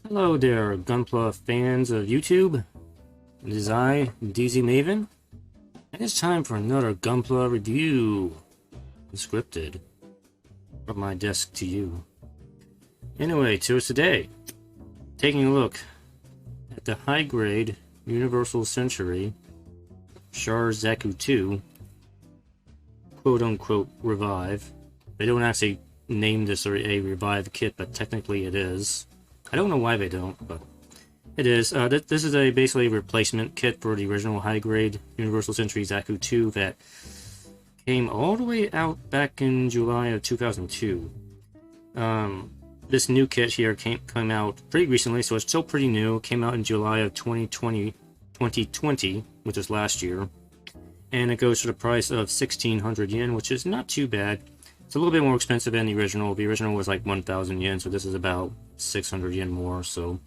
Hello there, Gunpla fans of YouTube. It is I, DZ Maven, and it's time for another Gunpla review. Unscripted. From my desk to you. Anyway, to us today, taking a look at the high-grade Universal Century Char Zaku 2 quote-unquote revive. They don't actually name this a revive kit, but technically it is. I don't know why they don't, but it is. This is basically a replacement kit for the original high-grade Universal Century Zaku 2 that came all the way out back in July of 2002. This new kit here came out pretty recently, so it's still pretty new. It came out in July of 2020, which is last year. And it goes for the price of 1,600 yen, which is not too bad. It's a little bit more expensive than the original. The original was like 1,000 yen, so this is about 600 yen more. So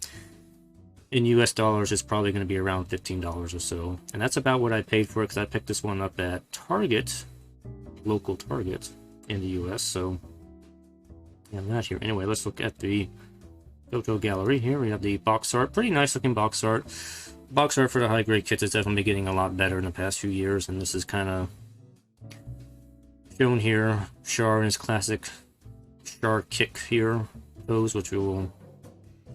in US dollars, it's probably going to be around $15 or so. And that's about what I paid for it, because I picked this one up at Target, local Target in the US. So yeah, I'm not here. Anyway, let's look at the photo gallery here. We have the box art. Pretty nice looking box art. Box art for the high-grade kits is definitely getting a lot better in the past few years, and this is kind of shown here. Char in his classic Char kick here pose, which we will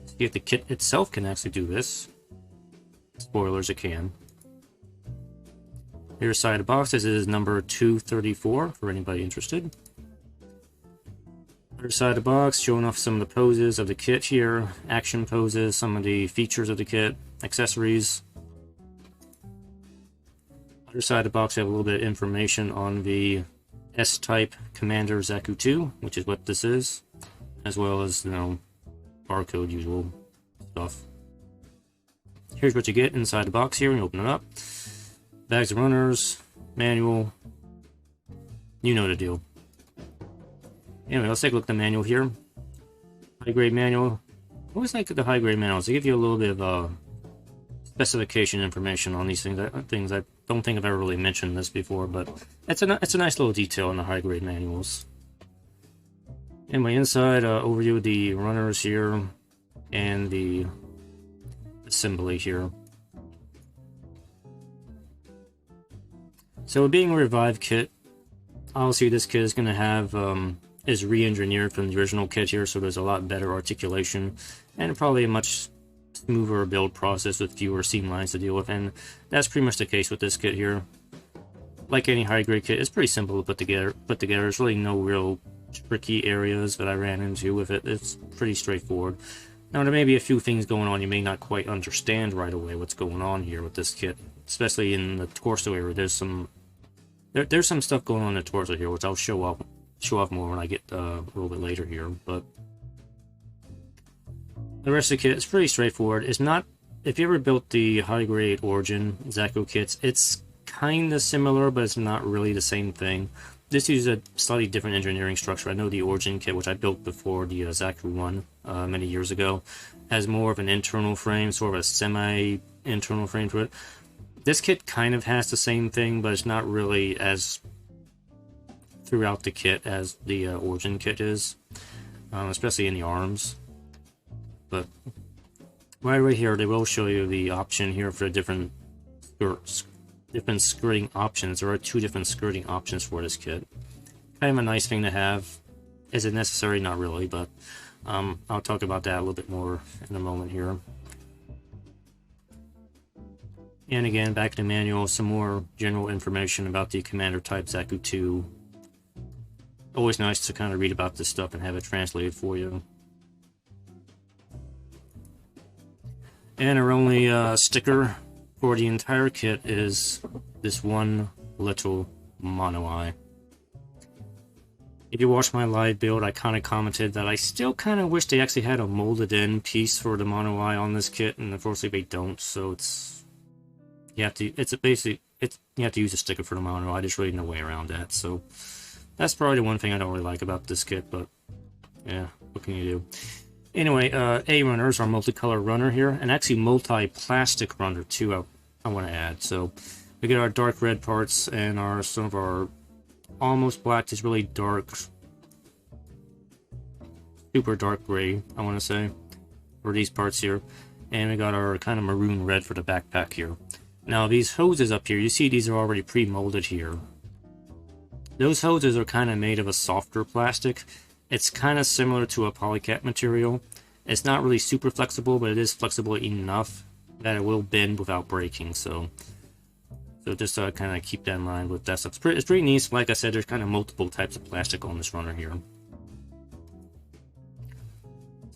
see if the kit itself can actually do this. Spoilers, it can. Here's side of the box. This is number 234 for anybody interested. Other side of the box, showing off some of the poses of the kit here, action poses, some of the features of the kit, accessories. Other side of the box, we have a little bit of information on the S-type Commander Zaku 2, which is what this is, as well as, barcode usual stuff. Here's what you get inside the box here when you open it up. Bags of runners, manual, you know the deal. Anyway, let's take a look at the manual here. High-grade manual. I always like the high-grade manuals. They give you a little bit of specification information on these things. I don't think I've ever really mentioned this before, but it's a nice little detail in the high-grade manuals. Anyway, inside, overview of the runners here and the assembly here. So, being a revive kit, obviously this kit is going to have is re-engineered from the original kit here, so there's a lot better articulation and probably a much smoother build process with fewer seam lines to deal with, and that's pretty much the case with this kit here. Like any high-grade kit, it's pretty simple to put together. There's really no real tricky areas that I ran into with it. It's pretty straightforward. Now, there may be a few things going on you may not quite understand right away what's going on here with this kit, especially in the torso area. There's some stuff going on in the torso here, which I'll show off more when I get a little bit later here, but the rest of the kit is pretty straightforward. It's not, if you ever built the high-grade Origin Zaku kits, it's kind of similar, but it's not really the same thing. This uses a slightly different engineering structure. I know the Origin kit, which I built before the Zaku 1 many years ago, has more of an internal frame, sort of a semi-internal frame to it. This kit kind of has the same thing, but it's not really as throughout the kit as the Origin kit is, especially in the arms. But right here, they will show you the option here for the different skirting options. There are 2 different skirting options for this kit. Kind of a nice thing to have. Is it necessary? Not really, but I'll talk about that a little bit more in a moment here. And again, back to the manual, some more general information about the Commander type Zaku 2. Always nice to kind of read about this stuff and have it translated for you. And our only sticker for the entire kit is this one little mono eye. If you watched my live build, I kind of commented that I still kind of wish they actually had a molded in piece for the mono eye on this kit, and unfortunately they don't. So you have to use a sticker for the mono eye. There's really no way around that. So that's probably the one thing I don't really like about this kit, but yeah, what can you do? Anyway, A runners are multicolor runner here, and actually multi-plastic runner too, I want to add. So we get our dark red parts and some of our almost black to really dark, super dark gray, I want to say. for these parts here. And we got our kind of maroon red for the backpack here. Now these hoses up here, you see these are already pre-molded here. Those hoses are kind of made of a softer plastic. It's kind of similar to a polycap material. It's not really super flexible, but it is flexible enough that it will bend without breaking. So just kind of keep that in mind with that stuff. It's pretty neat. Like I said, there's kind of multiple types of plastic on this runner here.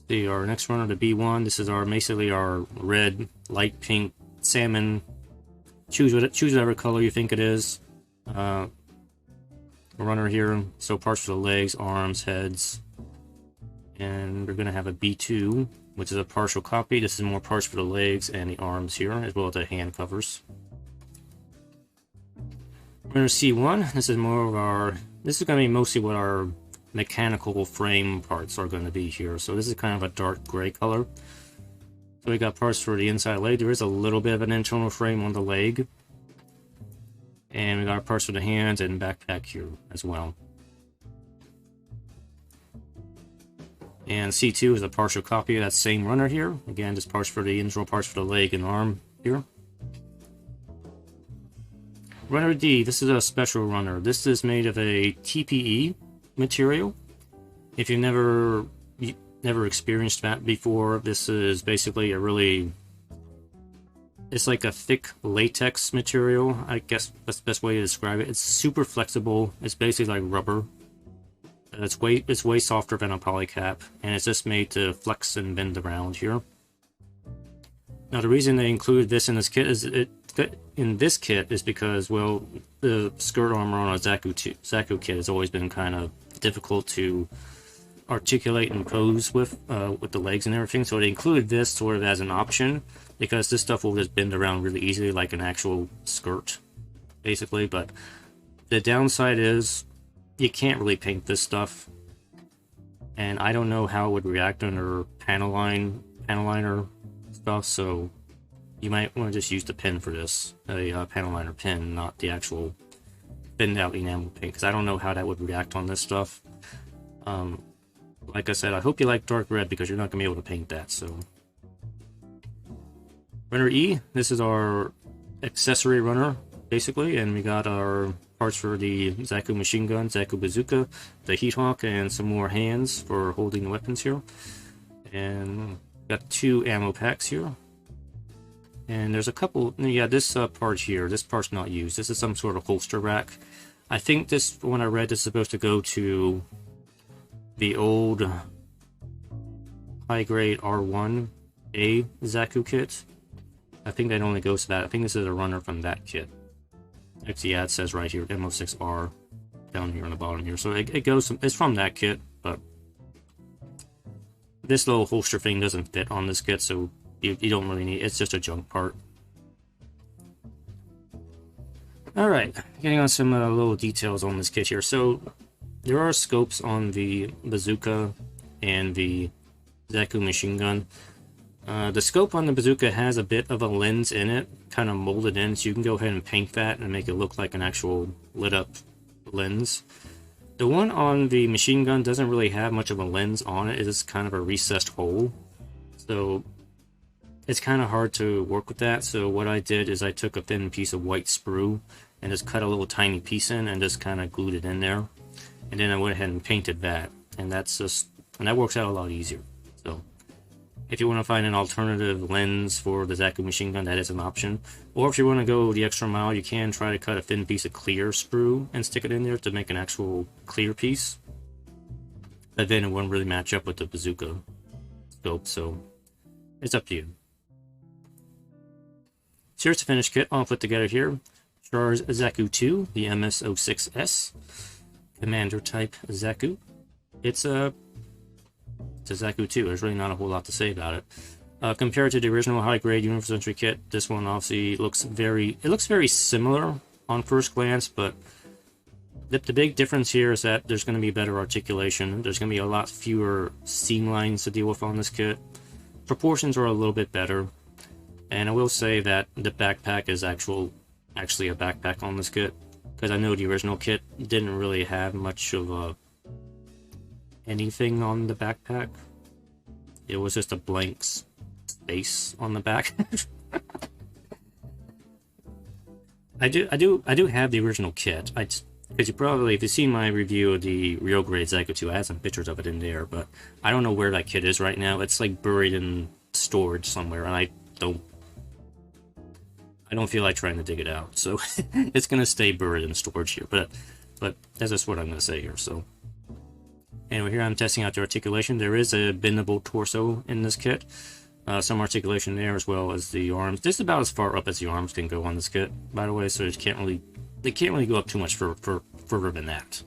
See, our next runner, the B1. This is basically our red, light pink, salmon. Choose whatever color you think it is. Runner here. So parts for the legs, arms, heads. And we're going to have a B2, which is a partial copy. This is more parts for the legs and the arms here, as well as the hand covers. Runner C1, this is more of our, this is going to be mostly what our mechanical frame parts are going to be here. So this is kind of a dark gray color. So we got parts for the inside leg. There is a little bit of an internal frame on the leg. And we got parts for the hands and backpack here as well. And C2 is a partial copy of that same runner here. Again, just parts for the internal parts for the leg and arm here. Runner D, this is a special runner. This is made of a TPE material. If you've never experienced that before, this is basically a really, it's like a thick latex material. I guess that's the best way to describe it. It's super flexible. It's basically like rubber. It's way softer than a polycap, and it's just made to flex and bend around here. Now the reason they include this in this kit is because, well, the skirt armor on a Zaku kit has always been kind of difficult to articulate and pose with the legs and everything, so they included this sort of as an option, because this stuff will just bend around really easily like an actual skirt, basically. But the downside is you can't really paint this stuff, and I don't know how it would react under panel liner stuff, so you might want to just use the pen for this, a panel liner pen, not the actual thinned out enamel paint, because I don't know how that would react on this stuff. Like I said, I hope you like dark red, because you're not going to be able to paint that. So runner E, this is our accessory runner, basically, and we got our parts for the Zaku machine gun, Zaku bazooka, the heat hawk, and some more hands for holding the weapons here. And got 2 ammo packs here. And there's a couple, yeah, this part here, this part's not used. This is some sort of holster rack. I think this, when I read, this is supposed to go to the old high-grade R1A Zaku kit. I think that only goes to that. I think this is a runner from that kit. Actually, yeah, it says right here, MO6R, down here on the bottom here. So it goes, it's from that kit, but this little holster thing doesn't fit on this kit, so you don't really need, it's just a junk part. Alright, getting on some little details on this kit here. So there are scopes on the bazooka and the Zaku machine gun. The scope on the bazooka has a bit of a lens in it, kind of molded in, so you can go ahead and paint that and make it look like an actual lit up lens. The one on the machine gun doesn't really have much of a lens on it. It is kind of a recessed hole, so it's kind of hard to work with that. So what I did is I took a thin piece of white sprue and just cut a little tiny piece in and just kind of glued it in there, and then I went ahead and painted that, and that works out a lot easier. So if you want to find an alternative lens for the Zaku machine gun, that is an option. Or if you want to go the extra mile, you can try to cut a thin piece of clear sprue and stick it in there to make an actual clear piece. But then it wouldn't really match up with the bazooka scope, so it's up to you. So here's the finished kit all put together here. Char's Zaku 2, the MS-06S, Commander type Zaku. It's a Zaku 2. There's really not a whole lot to say about it. Compared to the original high-grade Universal Entry kit, this one obviously looks very similar on first glance, but the big difference here is that there's going to be better articulation. There's going to be a lot fewer seam lines to deal with on this kit. Proportions are a little bit better, and I will say that the backpack is actually a backpack on this kit, because I know the original kit didn't really have much of anything on the backpack. it was just a blank space on the back. I do have the original kit. Because if you've seen my review of the real grade Zaku 2, I had some pictures of it in there, but I don't know where that kit is right now. It's like buried in storage somewhere, and I don't feel like trying to dig it out. So it's gonna stay buried in storage here, but that's just what I'm gonna say here. So anyway, here I'm testing out the articulation. There is a bendable torso in this kit. Some articulation there, as well as the arms. This is about as far up as the arms can go on this kit, by the way, so they can't really go up too much further than that.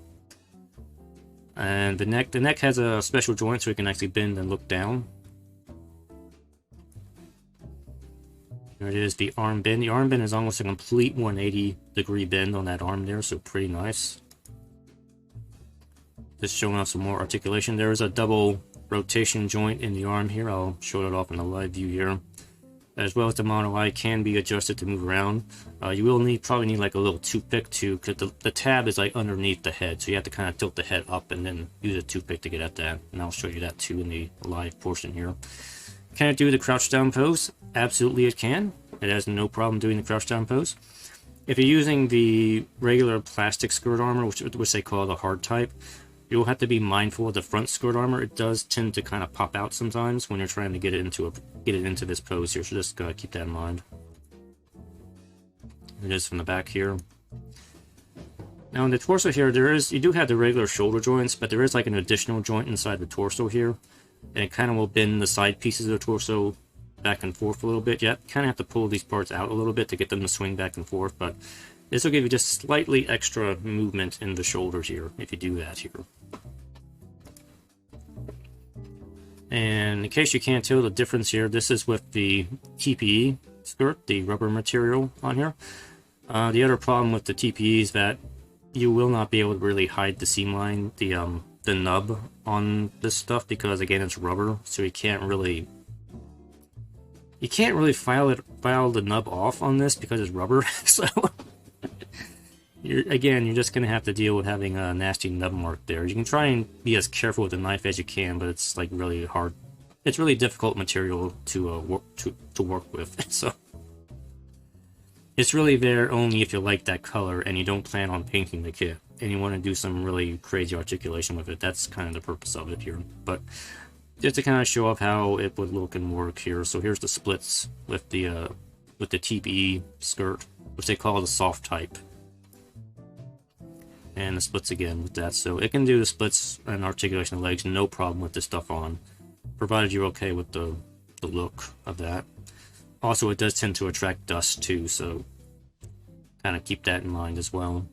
And the neck has a special joint so it can actually bend and look down. There it is, the arm bend. The arm bend is almost a complete 180-degree bend on that arm there, so pretty nice. Just showing off some more articulation. There is a double rotation joint in the arm here. I'll show it off in the live view here. As well as the mono eye can be adjusted to move around. You will probably need like a little toothpick because the tab is like underneath the head, so you have to kind of tilt the head up and then use a toothpick to get at that. And I'll show you that too in the live portion here. Can it do the crouch down pose? Absolutely it can. It has no problem doing the crouch down pose. If you're using the regular plastic skirt armor, which they call the hard type, you'll have to be mindful of the front skirt armor. It does tend to kind of pop out sometimes when you're trying to get it into this pose here, so just keep that in mind. It is from the back here. Now in the torso here, you do have the regular shoulder joints, but there is like an additional joint inside the torso here, and it kind of will bend the side pieces of the torso back and forth a little bit. You kind of have to pull these parts out a little bit to get them to swing back and forth, but this will give you just slightly extra movement in the shoulders here if you do that here. And in case you can't tell the difference here, this is with the TPE skirt, the rubber material on here. The other problem with the TPE is that you will not be able to really hide the seam line, the nub on this stuff, because again it's rubber, so you can't really file the nub off on this because it's rubber. So you're just going to have to deal with having a nasty nub mark there. You can try and be as careful with the knife as you can, but it's like really hard. It's really difficult material to work with. So it's really there only if you like that color and you don't plan on painting the kit and you want to do some really crazy articulation with it. That's kind of the purpose of it here. But just to kind of show off how it would look and work here. So here's the splits with the TPE skirt, which they call the soft type. And the splits again with that, so it can do the splits and articulation of legs, no problem with this stuff on, provided you're okay with the look of that. Also, it does tend to attract dust too, so kind of keep that in mind as well.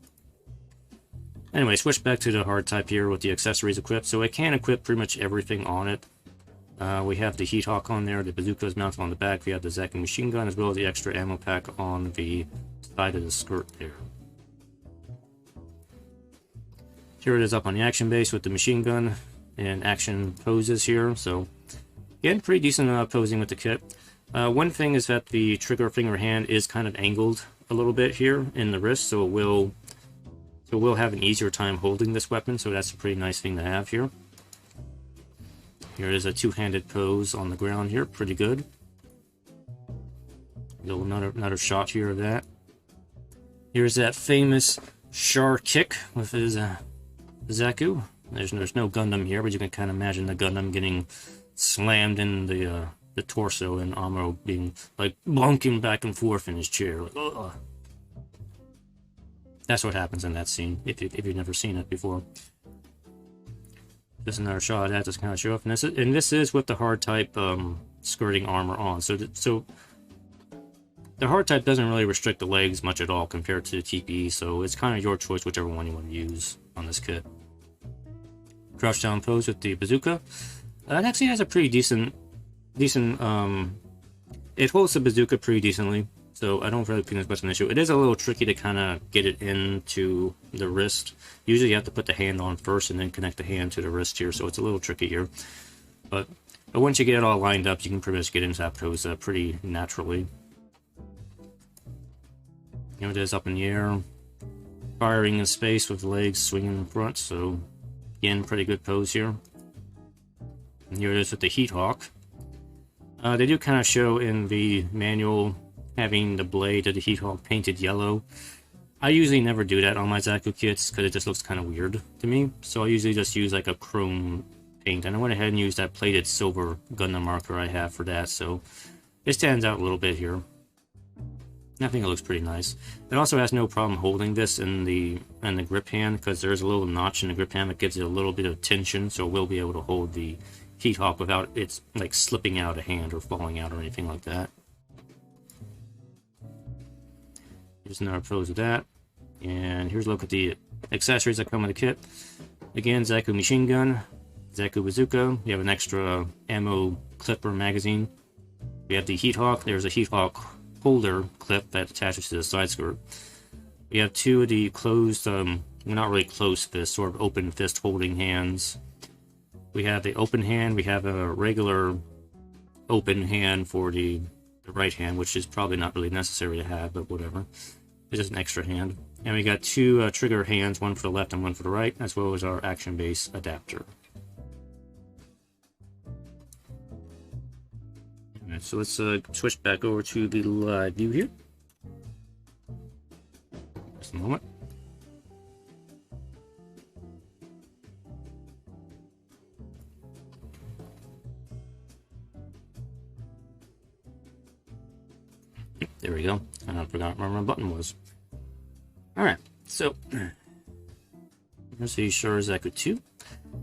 Anyway, switch back to the hard type here with the accessories equipped. So it can equip pretty much everything on it. We have the heat hawk on there, the bazooka is mounted on the back, we have the Zaku machine gun, as well as the extra ammo pack on the side of the skirt there. Here it is up on the action base with the machine gun and action poses here. So again, pretty decent posing with the kit. One thing is that the trigger finger hand is kind of angled a little bit here in the wrist, so it will have an easier time holding this weapon, so that's a pretty nice thing to have here. Here is a two-handed pose on the ground here, pretty good. Another shot here of that. Here's that famous Char kick with his Zaku. There's no Gundam here, but you can kind of imagine the Gundam getting slammed in the torso and Amuro being like blunking back and forth in his chair. Like, ugh. That's what happens in that scene if you've never seen it before. Just another shot of that just kind of show up, and this is with the hard type skirting armor on. So the hard type doesn't really restrict the legs much at all compared to the TPE, so it's kind of your choice whichever one you want to use on this kit. Crouch down pose with the bazooka. It actually has a pretty decent. It holds the bazooka pretty decently, so I don't really think there's much of an issue. It is a little tricky to kind of get it into the wrist. Usually you have to put the hand on first and then connect the hand to the wrist here, so it's a little tricky here. But once you get it all lined up, you can pretty much get into that pose pretty naturally. Here it is up in the air, firing in space with the legs swinging in front, so again, pretty good pose here. And here it is with the heat hawk. They do kind of show in the manual having the blade of the heat hawk painted yellow. I usually never do that on my Zaku kits because it just looks kind of weird to me. So I usually just use like a chrome paint, and I went ahead and used that plated silver Gundam marker I have for that, so it stands out a little bit here. I think it looks pretty nice. It also has no problem holding this in the grip hand because there's a little notch in the grip hand that gives it a little bit of tension, so we'll be able to hold the heat hawk without it like slipping out of hand or falling out or anything like that. Here's another pose of that, and here's a look at the accessories that come with the kit. Again, Zaku machine gun, Zaku bazooka. You have an extra ammo clipper magazine. We have the heat hawk. There's a heat hawk holder clip that attaches to the side skirt. We have two of the closed, well, not really closed fist, sort of open fist holding hands. We have the open hand. We have a regular open hand for the right hand, which is probably not really necessary to have, but whatever. It's just an extra hand. And we got two trigger hands, one for the left and one for the right, as well as our action base adapter. Alright, so let's switch back over to the live view here. Just a moment. There we go. I forgot where my button was. Alright, so here's the Char Zaku 2.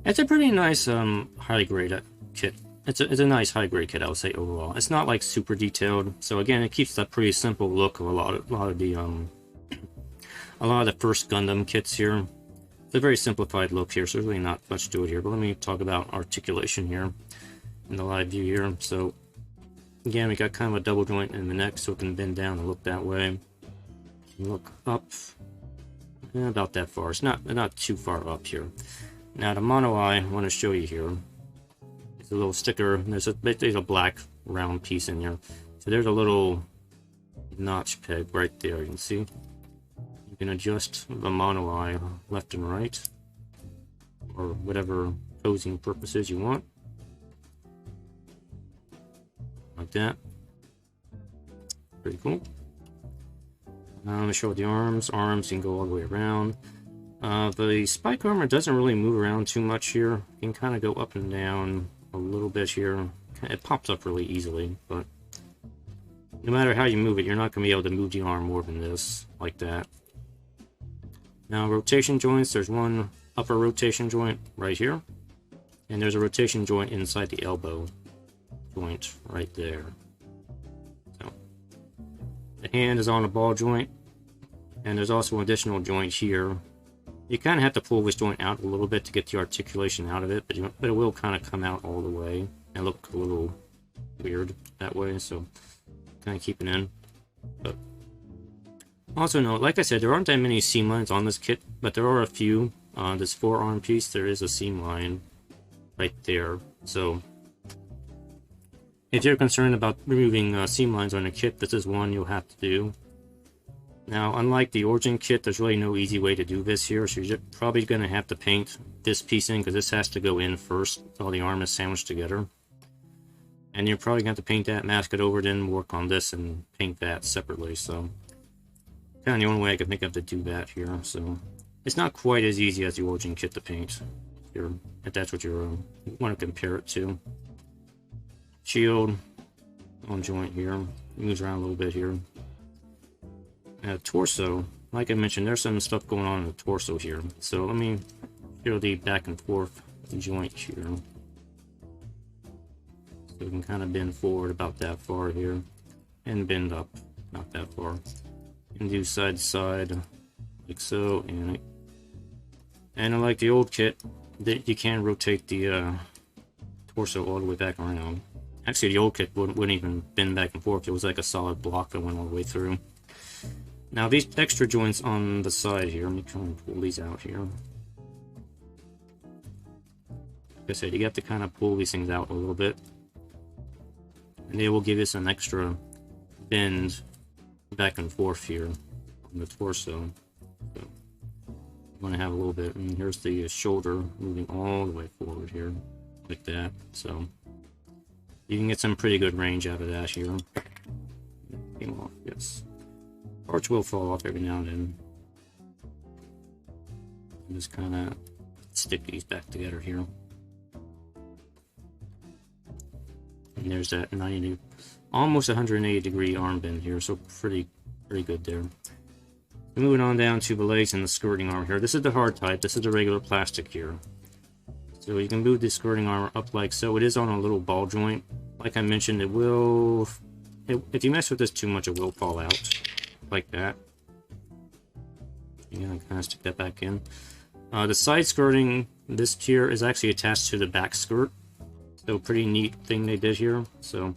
It's a pretty nice high grade kit. It's a nice high grade kit, I would say overall. It's not like super detailed, so again, it keeps that pretty simple look of a lot of the first Gundam kits here. It's a very simplified look here, so there's really not much to it here. But let me talk about articulation here in the live view here. So again, we got kind of a double joint in the neck, so it can bend down and look that way. Look up, about that far. It's not too far up here. Now the mono eye, I want to show you here. It's a little sticker. There's a black round piece in here. So there's a little notch peg right there. You can see. You can adjust the mono eye left and right, or whatever posing purposes you want. Like that. Pretty cool. Let me show the arms. Arms, you can go all the way around. The spike armor doesn't really move around too much here. You can kind of go up and down a little bit here. It pops up really easily, but no matter how you move it, you're not going to be able to move the arm more than this, like that. Now, rotation joints, there's one upper rotation joint right here, and there's a rotation joint inside the elbow joint right there. So, the hand is on a ball joint, and there's also an additional joint here. You kind of have to pull this joint out a little bit to get the articulation out of it, but it will kind of come out all the way and look a little weird that way, so kind of keep it in. But also note, like I said, there aren't that many seam lines on this kit, but there are a few. On this forearm piece, there is a seam line right there, so if you're concerned about removing seam lines on a kit, this is one you'll have to do. Now, unlike the Origin kit, there's really no easy way to do this here, so you're probably going to have to paint this piece in, because this has to go in first while the arm is sandwiched together. And you're probably going to have to paint that, mask it over, then work on this and paint that separately, so kind of the only way I could think of to do that here. So it's not quite as easy as the Origin kit to paint, if that's what you want to compare it to. Shield on joint here, moves around a little bit here. Torso, like I mentioned, there's some stuff going on in the torso here. So let me show the back and forth joint here. So we can kind of bend forward about that far here, and bend up not that far, and do side to side like so. And like the old kit, you can rotate the torso all the way back around. Actually, the old kit wouldn't even bend back and forth. It was like a solid block that went all the way through. Now these extra joints on the side here, let me try and pull these out here. Like I said, you have to kind of pull these things out a little bit, and they will give us an extra bend back and forth here on the torso. So you want to have a little bit, and here's the shoulder moving all the way forward here, like that. So You can get some pretty good range out of that here. Came off, yes. Parts will fall off every now and then. Just kind of stick these back together here. And there's that 90, almost 180 degree arm bend here, so pretty good there. Moving on down to the legs and the skirting arm here. This is the hard type. This is the regular plastic here. So you can move the skirting arm up like so. It is on a little ball joint. Like I mentioned, it will, if you mess with this too much, it will fall out like that. You're gonna kind of stick that back in. The side skirting, this here is actually attached to the back skirt. So pretty neat thing they did here. So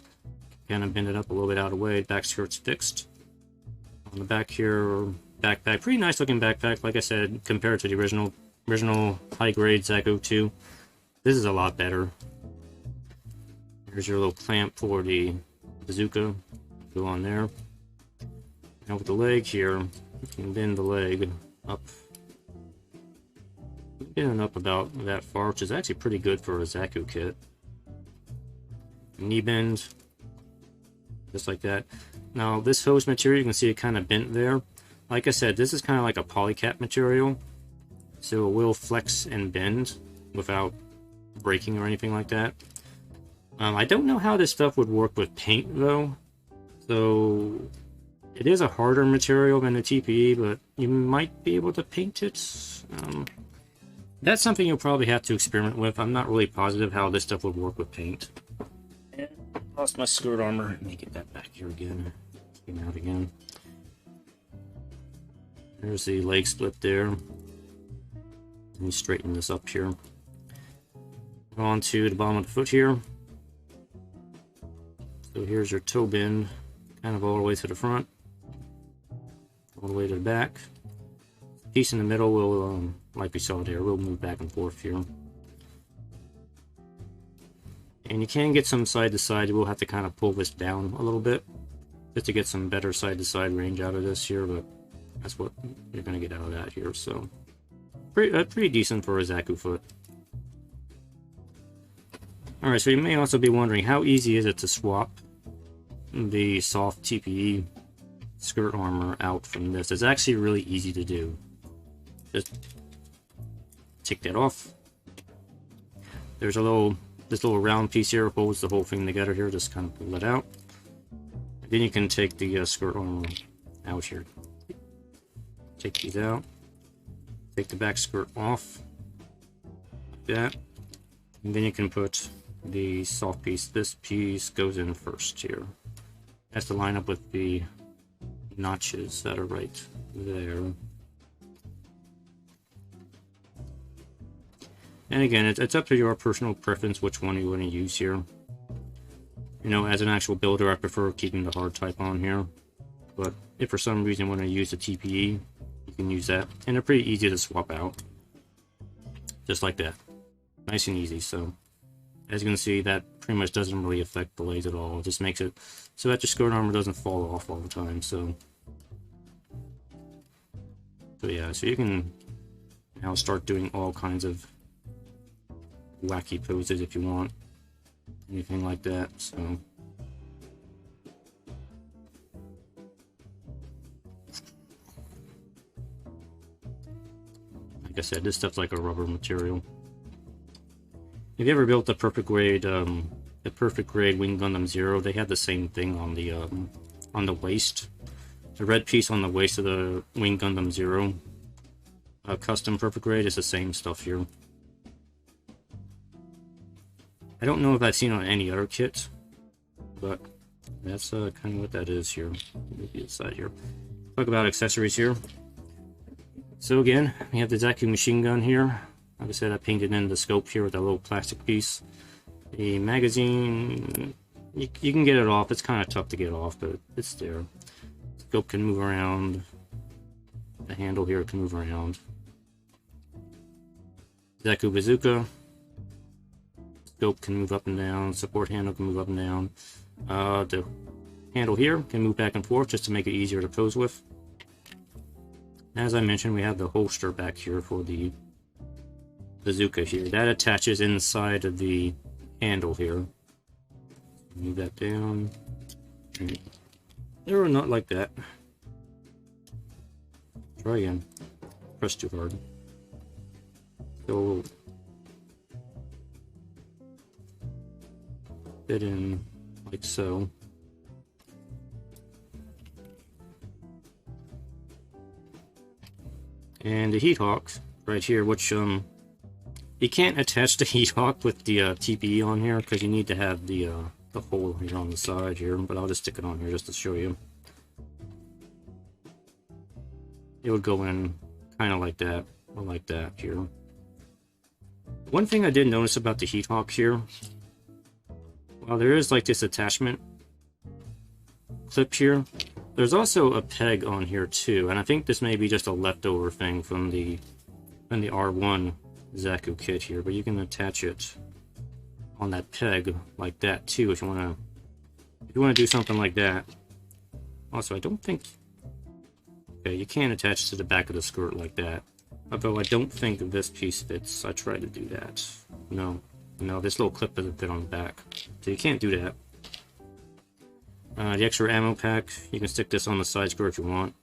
kind of bend it up a little bit out of the way. Back skirt's fixed. On the back here, backpack, pretty nice looking backpack. Like I said, compared to the original high grade Zaku 2, this is a lot better. Here's your little clamp for the bazooka. Go on there. Now with the leg here, you can bend the leg up. Bend it up about that far, which is actually pretty good for a Zaku kit. Knee bend, just like that. Now this hose material, you can see it kind of bent there. Like I said, this is kind of like a polycap material, so it will flex and bend without breaking or anything like that. I don't know how this stuff would work with paint though, so it is a harder material than the TPE, but you might be able to paint it. That's something you'll probably have to experiment with. I'm not really positive how this stuff would work with paint. And lost my skirt armor. Let me get that back here again. Came out again. There's the leg split there. Let me straighten this up here. On to the bottom of the foot here. So here's your toe bend, kind of all the way to the front, all the way to the back. Piece in the middle will, like we saw there, will move back and forth here. And you can get some side to side. You will have to kind of pull this down a little bit just to get some better side to side range out of this here, but that's what you're going to get out of that here. So pretty decent for a Zaku foot. Alright, so you may also be wondering, how easy is it to swap the soft TPE skirt armor out from this? It's actually really easy to do. Just take that off. There's this little round piece here holds the whole thing together here. Just kind of pull it out. And then you can take the skirt armor out here. Take these out. Take the back skirt off. Like that. And then you can put the soft piece. This piece goes in first here. Has to line up with the notches that are right there. And again, it's up to your personal preference which one you want to use here. You know, as an actual builder, I prefer keeping the hard type on here. But if for some reason you want to use the TPE, you can use that. And they're pretty easy to swap out. Just like that. Nice and easy. So, as you can see, that pretty much doesn't really affect the legs at all. It just makes it so that your skirt armor doesn't fall off all the time. So yeah, so you can now start doing all kinds of wacky poses if you want, anything like that. So like I said, this stuff's like a rubber material. If you ever built the perfect grade Wing Gundam Zero, they had the same thing on the waist. The red piece on the waist of the Wing Gundam Zero custom perfect grade is the same stuff here. I don't know if I've seen on any other kit, but that's kind of what that is here. Maybe inside here. Talk about accessories here. So again, we have the Zaku machine gun here. Like I said, I painted in the scope here with a little plastic piece. The magazine, you can get it off. It's kind of tough to get off, but it's there. The scope can move around. The handle here can move around. Zaku bazooka. Scope can move up and down. Support handle can move up and down. The handle here can move back and forth just to make it easier to pose with. As I mentioned, we have the holster back here for the bazooka here. That attaches inside of the handle here. Move that down. Or not like that. Try again. Press too hard. So fit in like so. And the heat hawks right here, which you can't attach the heat hawk with the TPE on here because you need to have the hole here on the side here, but I'll just stick it on here just to show you. It would go in kind of like that, or like that here. One thing I did notice about the heat hawk here, while there is like this attachment clip here, there's also a peg on here too, and I think this may be just a leftover thing from the R1 Zaku kit here, but you can attach it on that peg like that too if you want to do something like that. Also, I don't think, okay, you can attach to the back of the skirt like that, although I don't think this piece fits. I tried to do that. No, this little clip doesn't fit on the back, so you can't do that. The extra ammo pack, you can stick this on the side skirt if you want.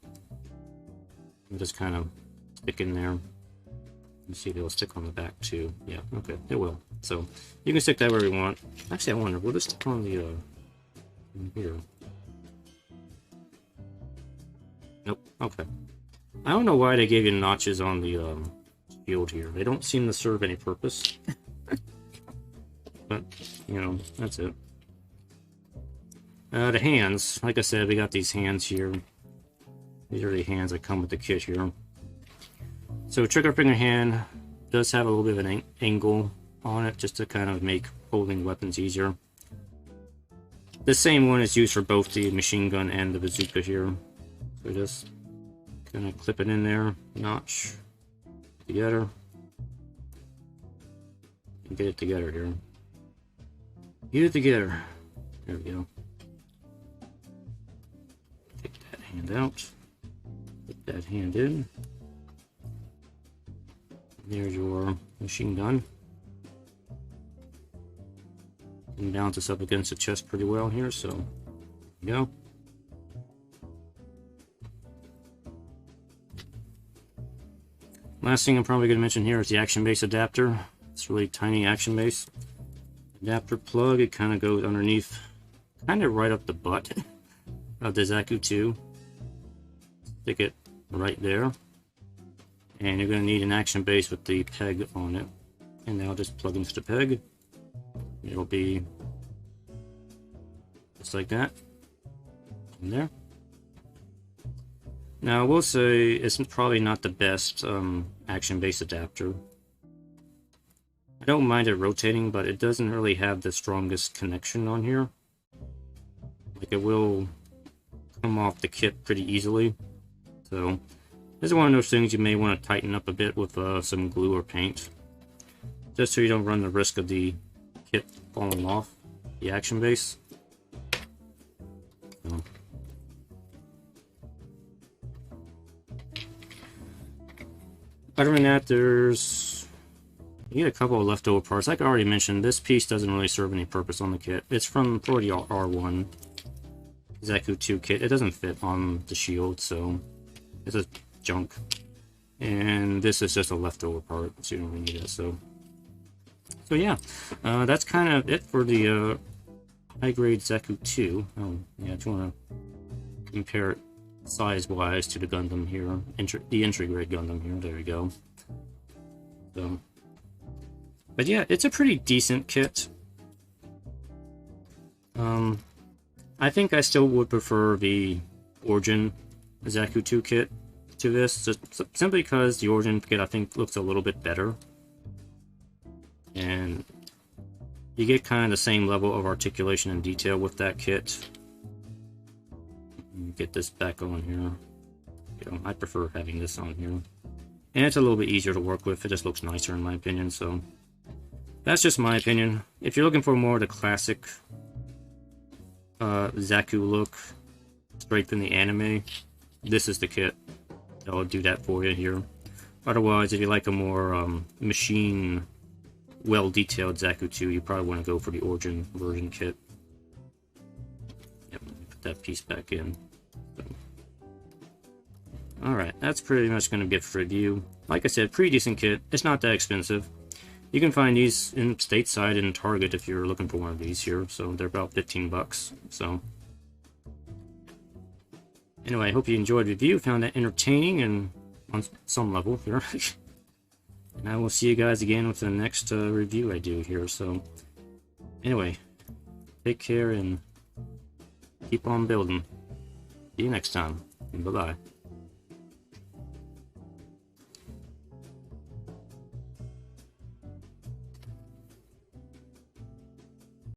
And just kind of stick in there. You see, it'll stick on the back too. Yeah, okay, it will. So you can stick that where you want. Actually, I wonder, will this stick on the in here? Nope. Okay. I don't know why they gave you notches on the shield here. They don't seem to serve any purpose. But you know, that's it. The hands, like I said, we got these hands here. These are the hands that come with the kit here. So trigger finger hand does have a little bit of an angle on it, just to kind of make holding weapons easier. The same one is used for both the machine gun and the bazooka here. So just kind of clip it in there, notch together, and get it together here. Get it together. There we go. Take that hand out. Put that hand in. There's your machine gun. And balance this up against the chest pretty well here, so there you go. Last thing I'm probably going to mention here is the action base adapter. It's really tiny action base adapter plug. It kind of goes underneath, kind of right up the butt of the Zaku 2. Stick it right there. And you're going to need an action base with the peg on it. And now just plug into the peg. It'll be just like that. In there. Now I will say it's probably not the best action base adapter. I don't mind it rotating, but it doesn't really have the strongest connection on here. Like, it will come off the kit pretty easily. So this is one of those things you may want to tighten up a bit with some glue or paint, just so you don't run the risk of the kit falling off the action base. So. Other than that, you get a couple of leftover parts. Like I already mentioned, this piece doesn't really serve any purpose on the kit. It's from the R1 Zaku 2 kit. It doesn't fit on the shield, so it's just junk. And this is just a leftover part, so you don't really need it. So yeah, that's kind of it for the high-grade Zaku 2. Oh, yeah, if you want to compare it size-wise to the Gundam here, the entry-grade Gundam here, there you go. So, but yeah, it's a pretty decent kit. I think I still would prefer the Origin Zaku 2 kit to this, just simply because the Origin kit I think looks a little bit better. And you get kind of the same level of articulation and detail with that kit. Get this back on here. You know, I prefer having this on here. And it's a little bit easier to work with. It just looks nicer in my opinion, so that's just my opinion. If you're looking for more of the classic Zaku look, straight from the anime, this is the kit that will do that for you here. Otherwise, if you like a more machine, well-detailed Zaku 2, you probably want to go for the Origin version kit. that piece back in. So. Alright, that's pretty much going to be it for review. Like I said, pretty decent kit. It's not that expensive. You can find these in stateside in Target if you're looking for one of these here, so they're about 15 bucks. So anyway, I hope you enjoyed the review, found that entertaining and on some level here. And I will see you guys again with the next review I do here. So anyway, take care and keep on building. See you next time. Bye-bye.